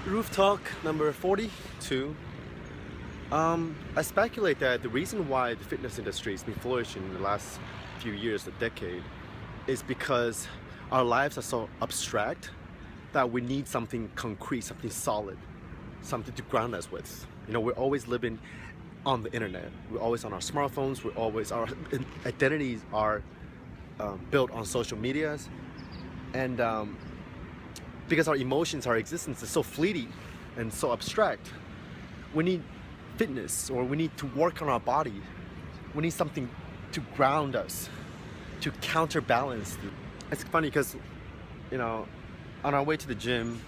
Roof talk number 42. I speculate that the reason why the fitness industry has been flourishing in the last few years, a decade, is because our lives are so abstract that we need something concrete, something solid, something to ground us with. You know, we're always living on the internet. We're always on our smartphones. Our identities are built on social medias, and because our emotions, our existence is so fleeting and so abstract, we need fitness, or we need to work on our body. We need something to ground us, to counterbalance. It's funny because, you know, on our way to the gym,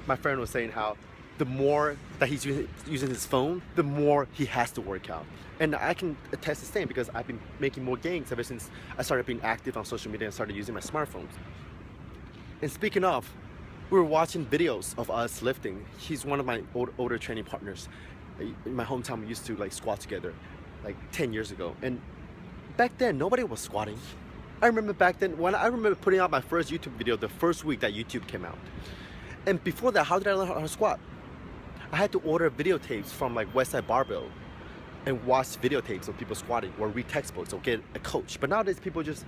my friend was saying how the more that he's using his phone, the more he has to work out. And I can attest the same because I've been making more gains ever since I started being active on social media and started using my smartphones. And speaking of, we were watching videos of us lifting. He's one of my older training partners. In my hometown, we used to like squat together like 10 years ago. And back then, nobody was squatting. I remember back then, I remember putting out my first YouTube video the first week that YouTube came out. And before that, how did I learn how to squat? I had to order videotapes from like Westside Barbell and watch videotapes of people squatting, or read textbooks, or get a coach. But nowadays, people just,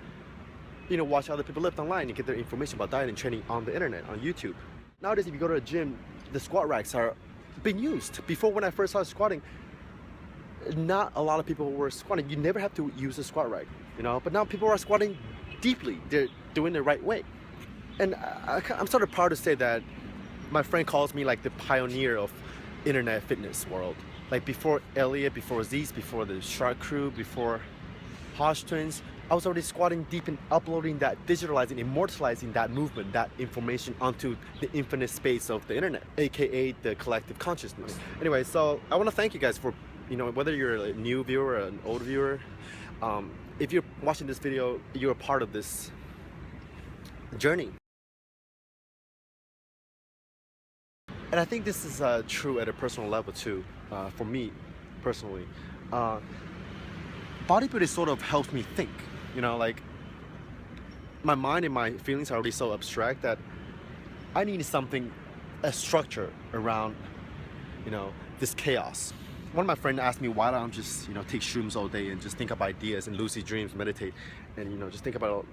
you know, watch other people lift online and get their information about diet and training on the internet, on YouTube. Nowadays, if you go to a gym, the squat racks are being used. Before, when I first started squatting, not a lot of people were squatting. You never have to use a squat rack, you know. But now people are squatting deeply. They're doing it the right way. And I'm sort of proud to say that my friend calls me like the pioneer of internet fitness world. Like before Elliot, before Aziz, before the Shark Crew, before Hodge Twins, I was already squatting deep and uploading that, digitalizing, immortalizing that movement, that information onto the infinite space of the internet, aka the collective consciousness. Anyway, so I want to thank you guys for, you know, whether you're a new viewer or an old viewer, if you're watching this video, you're a part of this journey. And I think this is true at a personal level too, for me personally. Bodybuilding sort of helps me think, you know, like my mind and my feelings are already so abstract that I need something, a structure around, you know, this chaos. One of my friends asked me, why don't I just, you know, take shrooms all day and just think up ideas and lucid dreams, meditate, and, you know, just think about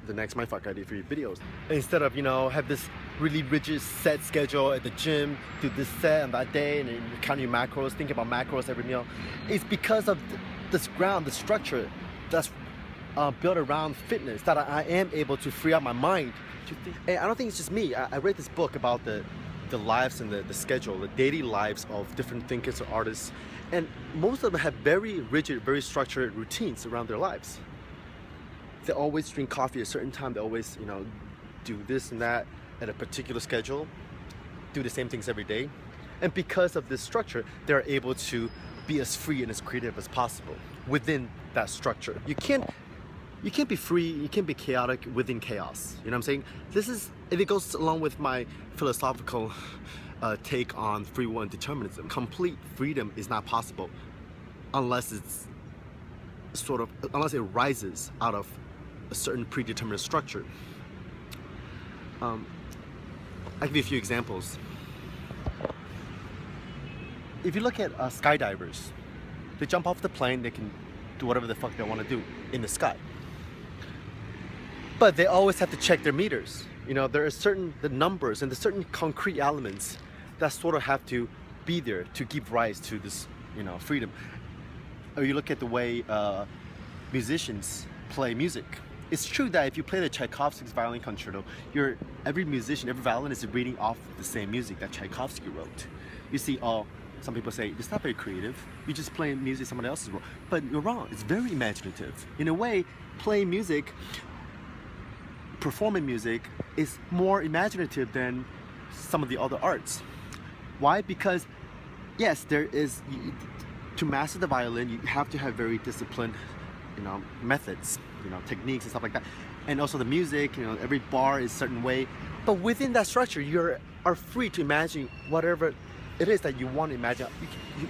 the next mindfuck idea for your videos, instead of, you know, have this really rigid set schedule at the gym, do this set on that day, and then count your macros, think about macros every meal. It's because of this ground, the structure that's built around fitness that I am able to free up my mind to think. And I don't think it's just me. I read this book about the lives and the schedule, the daily lives of different thinkers or artists, and most of them have very rigid, very structured routines around their lives. They always drink coffee at a certain time. They always, you know, do this and that at a particular schedule, do the same things every day. And because of this structure, they're able to be as free and as creative as possible within that structure. You can't be free, you can't be chaotic within chaos. You know what I'm saying? It goes along with my philosophical take on free will and determinism. Complete freedom is not possible unless unless it rises out of a certain predetermined structure. I'll give you a few examples. If you look at skydivers, they jump off the plane, they can do whatever the fuck they want to do in the sky. But they always have to check their meters. You know, there are the numbers and the certain concrete elements that sort of have to be there to give rise to this, you know, freedom. Or you look at the way musicians play music. It's true that if you play the Tchaikovsky's violin concerto, every musician, every violinist is reading off the same music that Tchaikovsky wrote. You see, some people say, it's not very creative. You're just playing music someone else wrote. But you're wrong. It's very imaginative. In a way, playing music, performing music, is more imaginative than some of the other arts. Why? Because, yes, to master the violin, you have to have very disciplined, you know, methods, you know, techniques and stuff like that. And also the music, you know, every bar is a certain way. But within that structure, you are free to imagine whatever it is that you want to imagine.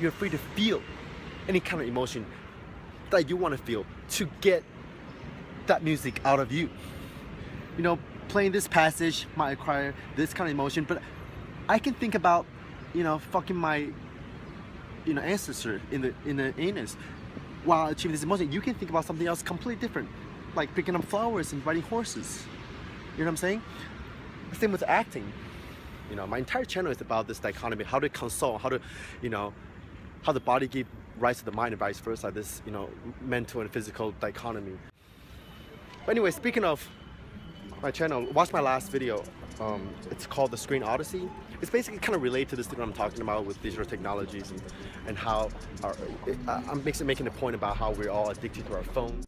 You're free to feel any kind of emotion that you want to feel to get that music out of you. You know, playing this passage might require this kind of emotion, but I can think about, you know, fucking my, you know, ancestor in the anus while achieving this emotion. You can think about something else completely different, like picking up flowers and riding horses. You know what I'm saying? Same with acting. You know, my entire channel is about this dichotomy, how to console, how to, you know, how the body gives rise to the mind and vice versa, this, you know, mental and physical dichotomy. But anyway, speaking of my channel, watch my last video. It's called The Screen Odyssey. It's basically kind of related to this thing I'm talking about with digital technologies and how I'm making a point about how we're all addicted to our phones.